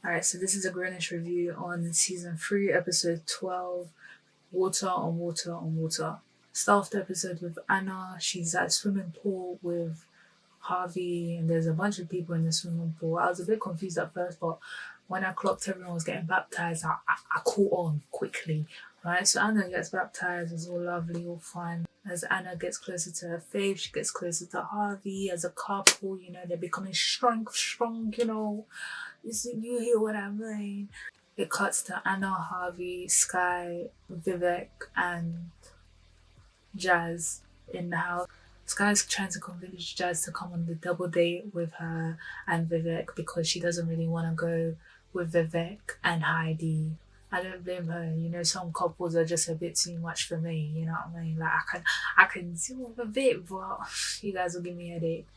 Alright, so this is a Greenwich review on season 3, episode 12, Water on Water on Water. Start off the episode with Anna. She's at a swimming pool with Harvey, and there's a bunch of people in the swimming pool. I was a bit confused at first, but when I clocked everyone was getting baptized, I caught on quickly. Right, so Anna gets baptized, it's all lovely, all fun. As Anna gets closer to her faith, she gets closer to Harvey. As a couple, they're becoming strong, you hear what I mean? It cuts to Anna, Harvey, Sky, Vivek, and Jazz in the house. Sky's trying to convince Jazz to come on the double date with her and Vivek because she doesn't really want to go with Vivek and Heidi. I don't blame her. Some couples are just a bit too much for me. You know what I mean? Like I can deal with a bit, but you guys will give me a headache.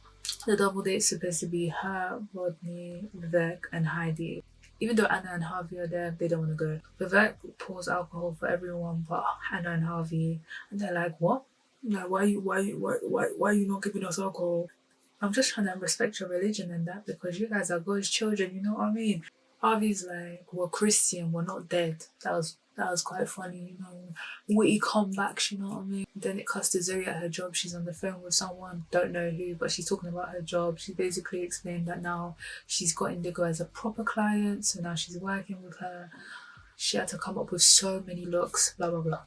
The double date's supposed to be her, Rodney, Vivek, and Heidi. Even though Anna and Harvey are there, they don't want to go. Vivek pours alcohol for everyone but Anna and Harvey, and they're like, "What? Like, why are you not giving us alcohol?" I'm just trying to respect your religion and that because you guys are God's children. You know what I mean? Harvey's like, "We're Christian. We're not dead." That was quite funny. Witty comebacks. You know what I mean? Then it cuts to Zoe at her job. She's on the phone with someone, don't know who, but she's talking about her job. She basically explained that now she's got Indigo as a proper client, so now she's working with her. She had to come up with so many looks, blah blah blah.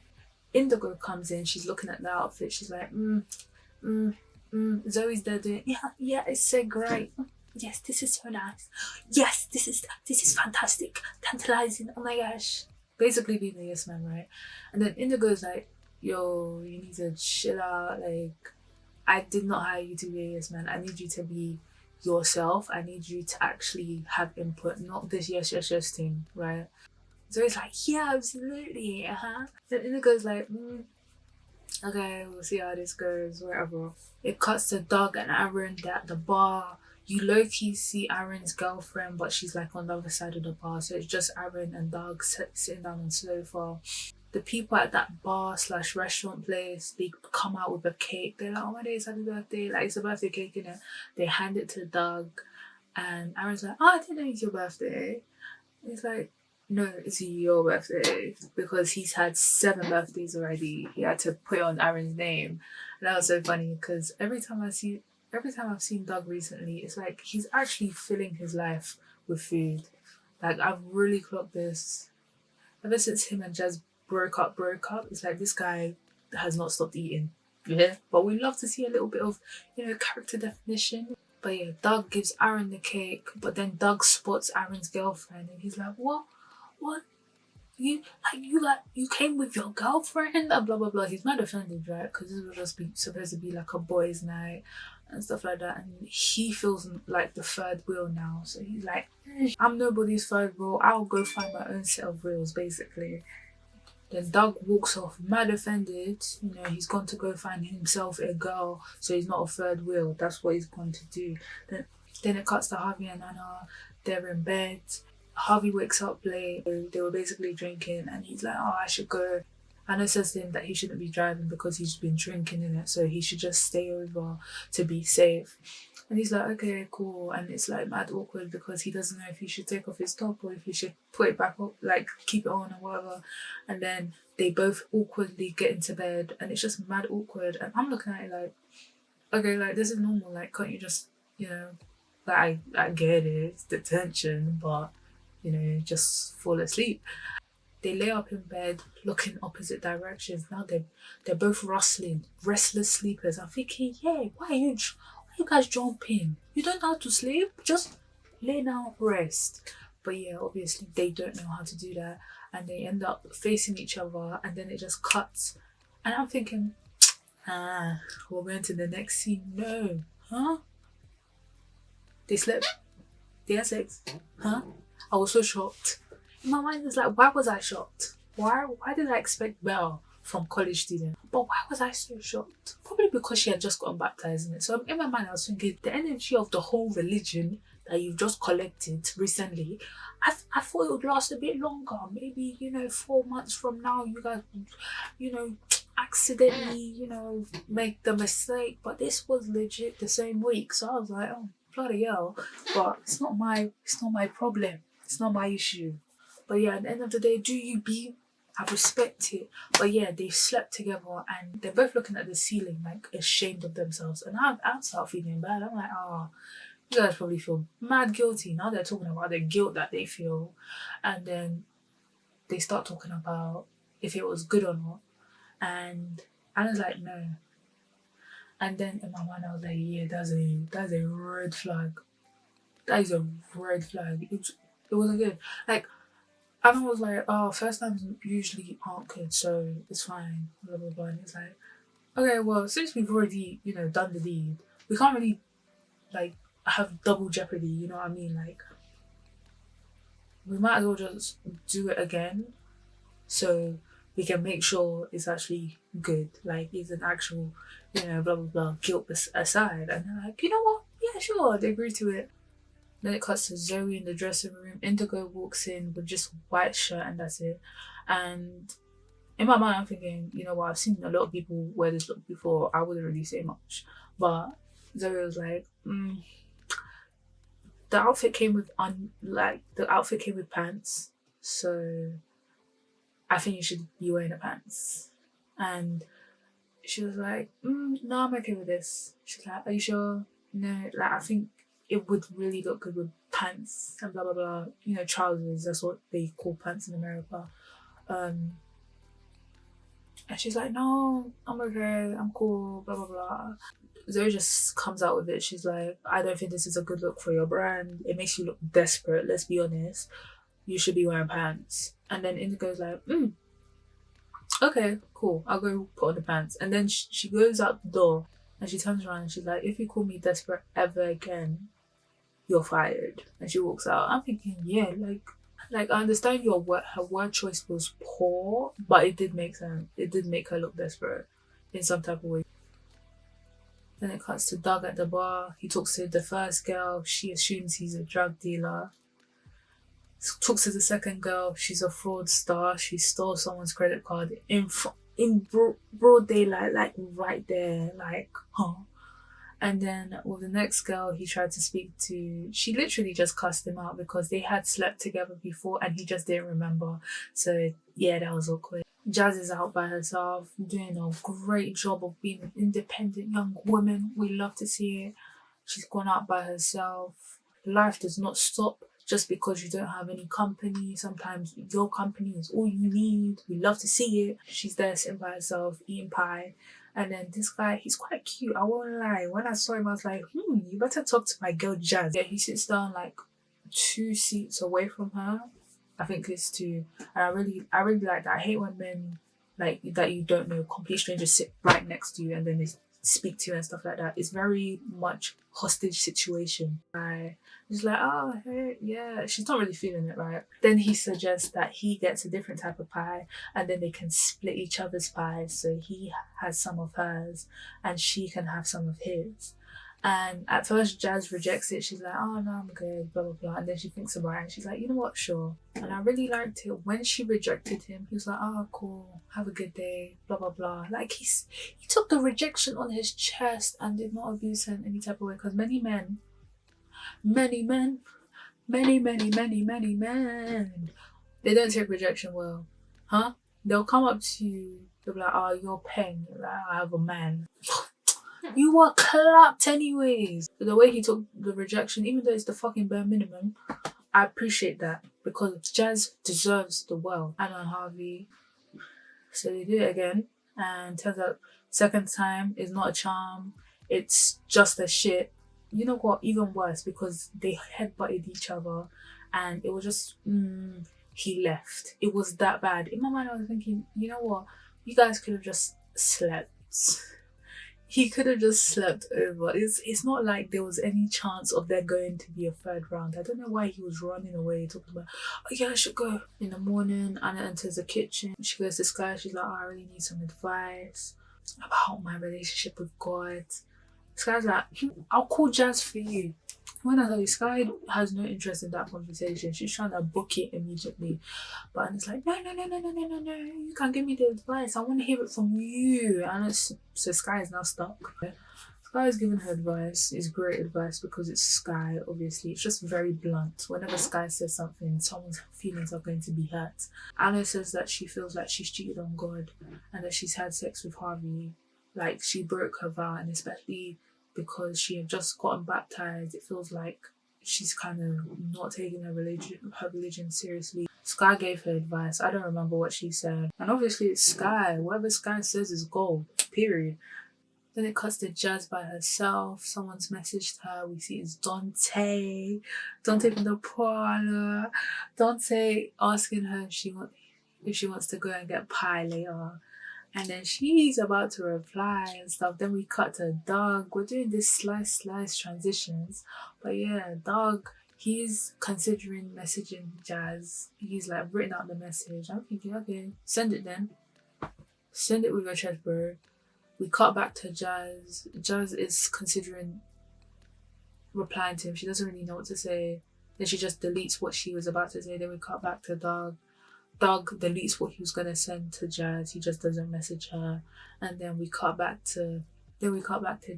Indigo comes in, she's looking at the outfit, she's like, Zoe's there doing, yeah, it's so great. Yes, this is so nice. Yes, this is fantastic, tantalizing. Oh my gosh. Basically being the yes man, right? And then Indigo's like, yo, you need to chill out. Like, I did not hire you to be a yes man. I need you to be yourself. I need you to actually have input, not this yes thing, right? Zoe's like, yeah, absolutely, Then Indigo's like, okay, we'll see how this goes, whatever. It cuts to Doug and Aaron, they're at the bar. You low key see Aaron's girlfriend, but she's like on the other side of the bar, so it's just Aaron and Doug sitting down on the sofa. The people at that bar slash restaurant place, they come out with a cake. They're like, "Oh my days, happy birthday!" Like it's a birthday cake, in it. They hand it to Doug, and Aaron's like, "Oh, I didn't know it's your birthday." It's like, no, it's your birthday because he's had 7 birthdays already. He had to put on Aaron's name. And that was so funny because every time I've seen Doug recently, it's like he's actually filling his life with food. Like I've really clocked this. Ever since him and Jazz broke up, it's like this guy has not stopped eating. Yeah. But we love to see a little bit of, character definition. But yeah, Doug gives Aaron the cake, but then Doug spots Aaron's girlfriend and he's like, "What? What? You came with your girlfriend?" And blah blah blah. He's mad offended, right? Because this was just supposed to be like a boys' night and stuff like that. And he feels like the third wheel now. So he's like, "I'm nobody's third wheel. I'll go find my own set of wheels," basically. Then Doug walks off, mad offended. He's gone to go find himself a girl, so he's not a third wheel. That's what he's gone to do. Then it cuts to Harvey and Anna. They're in bed. Harvey wakes up late. They were basically drinking, and he's like, "Oh, I should go." Anna says to him that he shouldn't be driving because he's been drinking in it, so he should just stay over to be safe. And he's like, "Okay, cool." And it's like mad awkward because he doesn't know if he should take off his top or if he should put it back up, like keep it on or whatever. And then they both awkwardly get into bed, and it's just mad awkward. And I'm looking at it like, okay, like this is normal. Like, can't you just, like I get it, it's the tension, but just fall asleep. They lay up in bed, looking opposite directions. Now they're both rustling, restless sleepers. I'm thinking, yeah, why you guys jumping? You don't know how to sleep. Just lay down, rest. But yeah, obviously they don't know how to do that, and they end up facing each other, and then it just cuts. And I'm thinking, we're going to the next scene. No, huh? They slept. They had sex, huh? I was so shocked. In my mind, it's like, why was I shocked? Why did I expect better from college student? But why was I so shocked? Probably because she had just gotten baptized in it. So in my mind, I was thinking the energy of the whole religion that you've just collected recently, I thought it would last a bit longer. Maybe, 4 months from now, you guys, you know, accidentally, make the mistake. But this was legit the same week. So I was like, oh, bloody hell. But it's not my problem. It's not my issue. But yeah, at the end of the day, do you be? I respect it. But yeah, they slept together and they're both looking at the ceiling like ashamed of themselves. And I start feeling bad. I'm like, oh, you guys probably feel mad guilty. Now they're talking about the guilt that they feel. And then they start talking about if it was good or not. And I was like, no. And then in my mind I was like, yeah, that's a red flag. That is a red flag. It wasn't good. Like and I was like, oh, first times usually aren't good, so it's fine, blah blah blah. And it's like, okay, well, since we've already, done the deed, we can't really like have double jeopardy, you know what I mean? Like we might as well just do it again so we can make sure it's actually good. Like it's an actual, blah blah blah, guilt aside. And they're like, you know what? Yeah, sure, they agree to it. Then it cuts to Zoe in the dressing room. Indigo walks in with just white shirt and that's it. And in my mind, I'm thinking, you know what? I've seen a lot of people wear this look before. I wouldn't really say much, but Zoe was like, the outfit came with the outfit came with pants, so I think you should be wearing the pants. And she was like, no, I'm okay with this. She's like, are you sure? No, like I think it would really look good with pants and blah blah blah. Trousers, that's what they call pants in America. And she's like, no, I'm okay, I'm cool, blah blah blah. Zoe just comes out with it. She's like, I don't think this is a good look for your brand. It makes you look desperate, let's be honest. You should be wearing pants. And then Indigo's like, okay, cool, I'll go put on the pants. And then she goes out the door and she turns around and she's like, if you call me desperate ever again, you're fired. And she walks out. I'm thinking, yeah, like I understand her word choice was poor, but it did make sense. It did make her look desperate in some type of way. Then it cuts to Doug at the bar. He talks to the first girl. She assumes he's a drug dealer. Talks to the second girl. She's a fraudster. She stole someone's credit card in broad daylight, like right there, like, huh. And then with the next girl he tried to speak to, she literally just cussed him out because they had slept together before and he just didn't remember. So yeah, that was awkward. Jazz is out by herself, doing a great job of being an independent young woman. We love to see it. She's gone out by herself. Life does not stop just because you don't have any company. Sometimes your company is all you need. We love to see it. She's there sitting by herself, eating pie. And then this guy, he's quite cute, I won't lie. When I saw him, I was like, you better talk to my girl Jazz. Yeah, he sits down like 2 seats away from her. I think it's 2. And I really like that. I hate when men like that you don't know, complete strangers sit right next to you and then they speak to you and stuff like that. It's very much hostage situation. He's like, oh, hey, yeah. She's not really feeling it, right? Then he suggests that he gets a different type of pie and then they can split each other's pies. So he has some of hers and she can have some of his. And at first Jazz rejects it. She's like, oh no, I'm good, blah blah blah. And then she thinks about it and she's like, you know what, sure. And I really liked it when she rejected him. He was like, oh cool, have a good day, blah blah blah. Like he took the rejection on his chest and did not abuse her in any type of way. Because many men, they don't take rejection well. Huh? They'll come up to you, they'll be like, oh, you're paying. You're like, I have a man. You were clapped anyways. The way he took the rejection, even though it's the fucking bare minimum, I appreciate that because Jazz deserves the world. Anna and Harvey. So they do it again, and turns out second time is not a charm. It's just a shit. You know what? Even worse because they headbutted each other, and it was just he left. It was that bad. In my mind, I was thinking, you know what? You guys could have just slept. He could have just slept over. It's not like there was any chance of there going to be a third round. I don't know why he was running away, talking about, oh yeah, I should go. In the morning, Anna enters the kitchen. She goes to Sky. She's like, oh, I really need some advice about my relationship with God. Sky's like, I'll call Jazz for you. When I tell you, Sky has no interest in that conversation. She's trying to book it immediately. But it's like, no. You can't give me the advice. I want to hear it from you. And so Sky is now stuck. Sky's Sky's giving her advice. It's great advice because it's Sky, obviously. It's just very blunt. Whenever Sky says something, someone's feelings are going to be hurt. Anna says that she feels like she's cheated on God and that she's had sex with Harvey. Like, she broke her vow, and especially because she had just gotten baptized, it feels like she's kind of not taking her religion seriously. Sky gave her advice. I don't remember what she said. And obviously it's Sky. Whatever Sky says is gold. Period. Then it cuts to Jazz by herself. Someone's messaged her. We see it's Dante. Dante from the parlor. Dante asking her if she wants to go and get pie later. And then she's about to reply and stuff. Then we cut to Doug. We're doing this slice transitions. But yeah, Doug, he's considering messaging Jazz. He's like written out the message. I'm thinking, okay, send it then. Send it with your chest, bro. We cut back to Jazz. Jazz is considering replying to him. She doesn't really know what to say. Then she just deletes what she was about to say. Then we cut back to Doug. Doug deletes what he was gonna send to Jazz. He just doesn't message her. And then we cut back to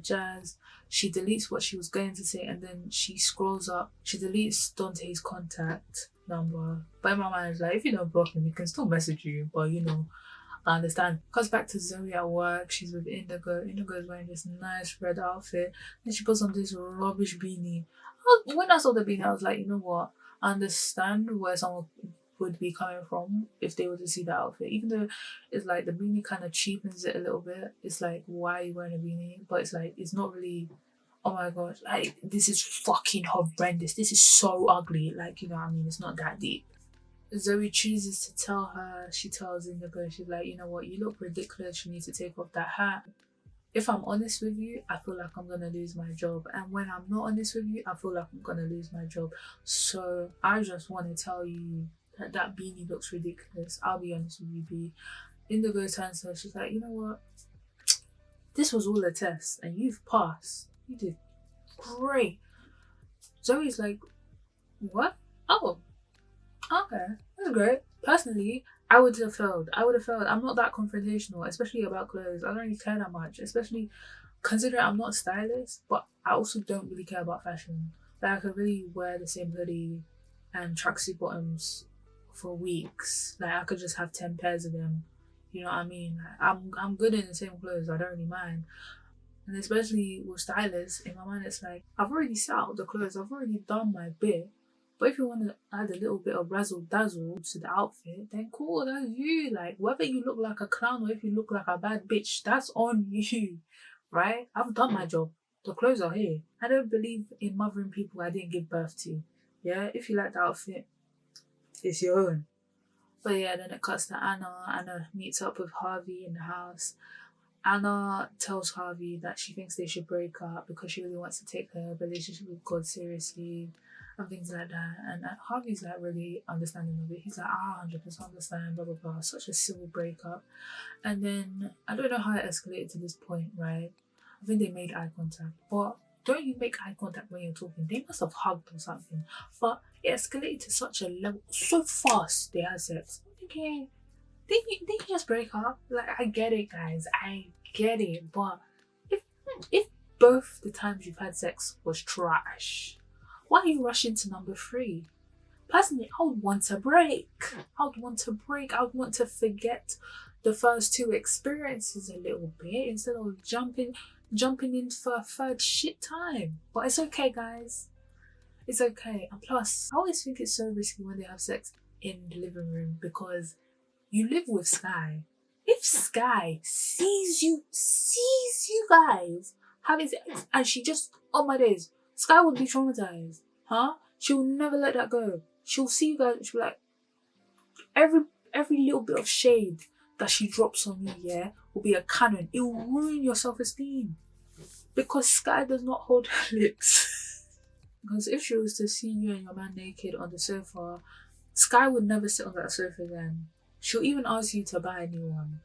Jazz. She deletes what she was going to say, and then she scrolls up. She deletes Dante's contact number. But in my mind, it's like, if you don't block him, he can still message you. But I understand. Comes back to Zoe at work. She's with Indigo. Indigo is wearing this nice red outfit. Then she puts on this rubbish beanie. When I saw the beanie, I was like, you know what? I understand where someone would be coming from if they were to see that outfit. Even though it's like the beanie kind of cheapens it a little bit. It's like, why are you wearing a beanie? But it's like, it's not really, oh my god, like, this is fucking horrendous. This is so ugly. Like, it's not that deep. Zoe chooses to tell her. She tells Indigo, she's like, you know what, you look ridiculous, you need to take off that hat. If I'm honest with you, I feel like I'm gonna lose my job. And when I'm not honest with you, I feel like I'm gonna lose my job. So I just want to tell you that beanie looks ridiculous. I'll be honest with you, B. Indigo turns to her, she's like, you know what? This was all a test and you've passed. You did great. Zoe's like, what? Oh, okay, that's great. Personally, I would have failed. I'm not that confrontational, especially about clothes. I don't really care that much, especially considering I'm not a stylist, but I also don't really care about fashion. Like, I could really wear the same hoodie and tracksuit bottoms for weeks. Like, I could just have 10 pairs of them. You know what I mean? Like, I'm good in the same clothes. I don't really mind. And especially with stylists, in my mind, it's like, I've already set out the clothes. I've already done my bit. But if you want to add a little bit of razzle dazzle to the outfit, then cool, that's you. Like, whether you look like a clown or if you look like a bad bitch, that's on you, right? I've done my job. The clothes are here. I don't believe in mothering people I didn't give birth to. Yeah, if you like the outfit, it's your own. But yeah, then it cuts to Anna. Anna meets up with Harvey in the house. Anna tells Harvey that she thinks they should break up because she really wants to take her relationship with God seriously and things like that. And Harvey's like really understanding of it. He's like, 100% understand, blah, blah, blah. Such a civil breakup. And then, I don't know how it escalated to this point, right? I think they made eye contact. But don't you make eye contact when you're talking? They must have hugged or something. But it escalated to such a level, so fast they had sex. I'm thinking, did you just break up? Like, I get it, guys. I get it. But if both the times you've had sex was trash, why are you rushing to number 3? Personally, I would want to break. I would want to forget the first 2 experiences a little bit instead of jumping in for a third shit time. But it's okay, guys. It's okay. And plus, I always think it's so risky when they have sex in the living room because you live with Sky. If Sky sees you guys having sex and she just, oh my days, Sky would be traumatized. Huh? She will never let that go. She'll see you guys and she'll be like, every little bit of shade that she drops on you, yeah, will be a cannon. It will ruin your self-esteem. Because Sky does not hold her lips. Because if she was to see you and your man naked on the sofa, Sky would never sit on that sofa again. She'll even ask you to buy a new one.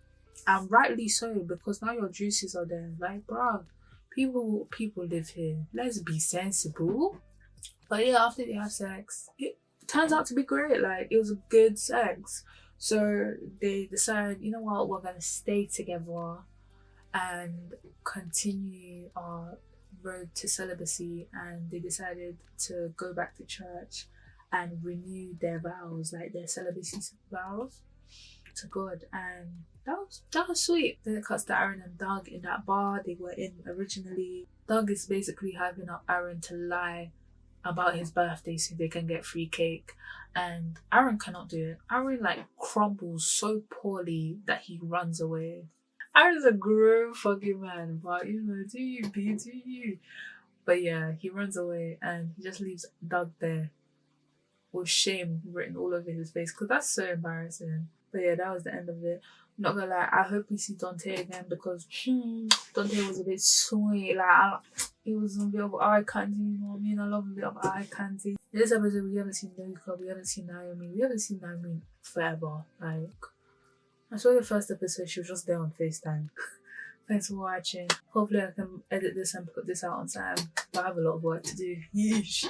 And rightly so, because now your juices are there. Like, bruh, people live here. Let's be sensible. But yeah, after they have sex, it turns out to be great. Like, it was a good sex. So they decide, you know what, we're gonna stay together and continue our road to celibacy, and they decided to go back to church and renew their vows, like their celibacy vows to God, and that was sweet. Then it cuts to Aaron and Doug in that bar they were in originally. Doug is basically hyping up Aaron to lie about his birthday so they can get free cake, and Aaron cannot do it. Aaron like crumbles so poorly that he runs away. Aaron's a grown fucking man, but do you be, do you? But yeah, he runs away and he just leaves Doug there with shame written all over his face because that's so embarrassing. But yeah, that was the end of it. I'm not gonna lie, I hope we see Dante again because Dante was a bit sweet. He was a bit of eye candy, you know what I mean? I love a bit of eye candy. In this episode, we haven't seen Luca, we haven't seen Naomi, we haven't seen Naomi forever. I saw the first episode, she was just there on FaceTime. Thanks for watching. Hopefully I can edit this and put this out on time. But I have a lot of work to do. Yeesh.